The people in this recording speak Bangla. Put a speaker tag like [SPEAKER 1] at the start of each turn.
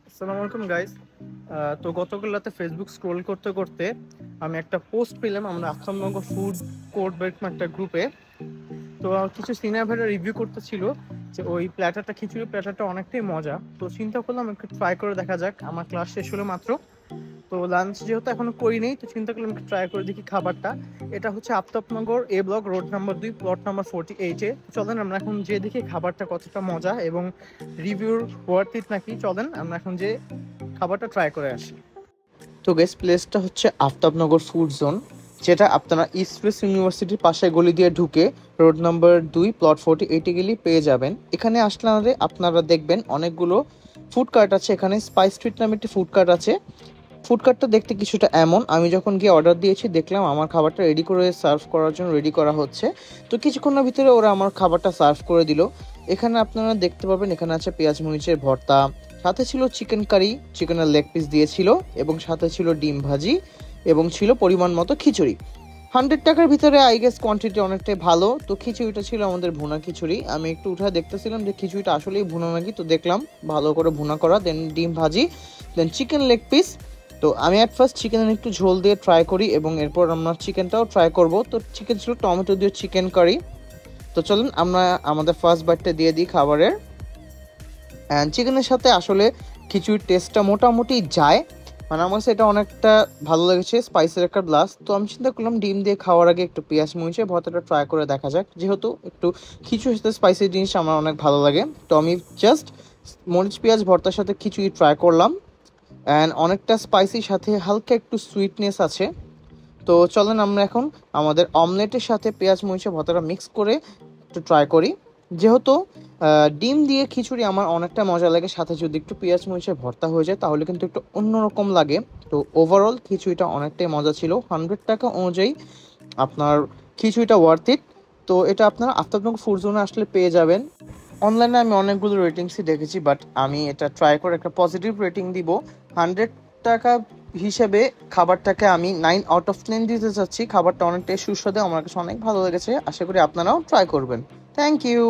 [SPEAKER 1] আসসালামু আলাইকুম গাইস। তো গতকাল রাতে ফেসবুক স্ক্রোল করতে করতে আমি একটা পোস্ট পেলাম আমরা আসামনগর ফুড কোর্ট বা এরকম একটা গ্রুপে। তো কিছু সিনিয়র ভাইরা রিভিউ করতেছিল যে ওই প্ল্যাটারটা, খিচুড়ি প্ল্যাটারটা অনেকটাই মজা। তো চিন্তা করলাম একটু ট্রাই করে দেখা যাক। আমার ক্লাস শেষ হলো মাত্র, তো লাঞ্চ যেহেতু এখনো করি নেই, তো চিন্তা করলাম একটু ট্রাই করে দেখি খাবারটা। এটা হচ্ছে Aftabnagar A block, road number 2, plot number 48-এ। চলেন আমরা এখন যে দেখি খাবারটা কতটা মজা এবং রিভিউর ওয়ার্থ ইট নাকি। চলেন আমরা এখন যে খাবারটা ট্রাই করে আসি। তো গেস প্লেসটা হচ্ছে আফতাবনগর ফুড জোন, যেটা আপনারা ইস্ট ওয়েস্ট ইউনিভার্সিটির পাশে গলি দিয়ে ঢুকে রোড নাম্বার 2, প্লট 48-এ গেলেই পেয়ে যাবেন। এখানে আসলে আপনারা দেখবেন অনেকগুলো ফুড কার্ট আছে। এখানে স্পাইস স্ট্রিট নামে একটি ফুড কার্ট আছে। ফুড কার্টটা দেখতে কিছুটা এমন, আমি যখন গিয়ে অর্ডার দিয়েছি দেখলাম আমার খাবারটা রেডি করে সার্ভ করার জন্য রেডি করা হচ্ছে। তো কিছুক্ষণের ভিতরে ওরা আমার খাবারটা সার্ভ করে দিল। এখানে আপনারা দেখতে পাবেন এখানে আছে পেঁয়াজ মরিচের ভর্তা, সাথে ছিল চিকেন কারি, চিকেনের লেগ পিস দিয়েছিল, এবং সাথে ছিল ডিম ভাজি, এবং ছিল পরিমাণ মতো খিচুড়ি। 100 টাকার ভিতরে আই গেস কোয়ান্টিটি অনেকটাই ভালো। তো খিচুড়িটা ছিল আমাদের ভুনা খিচুড়ি। আমি একটু উঠে দেখতেছিলাম যে খিচুড়িটা আসলেই ভুনা নাকি, তো দেখলাম ভালো করে ভুনা করা, দেন ডিম ভাজি, দেন চিকেন লেগ পিস। তো আমি অ্যাট ফার্স্ট চিকেনের একটু ঝোল দিয়ে ট্রাই করি এবং এরপর আমরা চিকেনটাও ট্রাই করব। তো চিকেন ছিল টমেটো দিয়ে চিকেন কারি। তো চলুন আমরা আমাদের ফার্স্ট বাইটটা দিয়ে দিই খাবারের। অ্যান্ড চিকেনের সাথে আসলে খিচুড়ির টেস্টটা মোটামুটি যায়, মানে আমার কাছে এটা অনেকটা ভালো লেগেছে, স্পাইসের একটা ব্লাস্ট। তো আমি চিন্তা করলাম ডিম দিয়ে খাওয়ার আগে একটু পেঁয়াজ মরিচের ভর্তাটা ট্রাই করে দেখা যাক, যেহেতু একটু খিচুড়ির সাথে স্পাইসি জিনিস আমার অনেক ভালো লাগে। তো আমি জাস্ট মরিচ পেঁয়াজ ভর্তার সাথে খিচুড়ি ট্রাই করলাম। অ্যান্ড অনেকটা স্পাইসির সাথে হালকা একটু সুইটনেস আছে। তো চলেন আমরা এখন আমাদের অমলেটের সাথে পেঁয়াজ মরিচের ভর্তাটা মিক্স করে একটু ট্রাই করি। যেহেতু ডিম দিয়ে খিচুড়ি আমার অনেকটা মজা লাগে, সাথে যদি একটু পেঁয়াজ মরিচের ভর্তা হয়ে যায় তাহলে কিন্তু একটু অন্যরকম লাগে। তো ওভারঅল খিচুড়িটা অনেকটাই মজা ছিল। 100 টাকা অনুযায়ী আপনার খিচুড়িটা ওয়ার্থ ইট। তো এটা আপনারা আফতাবনগর ফুড জোনে আসলে পেয়ে যাবেন। অনলাইনে আমি অনেকগুলো রেটিংসই দেখেছি, বাট আমি এটা ট্রাই করে একটা পজিটিভ রেটিং দিব। 100 টাকা হিসেবে খাবারটাকে আমি 9/10 দিতে চাচ্ছি। খাবারটা অনেকটাই সুস্বাদু, আমার কাছে অনেক ভালো লেগেছে। আশা করি আপনারাও ট্রাই করবেন। Thank you.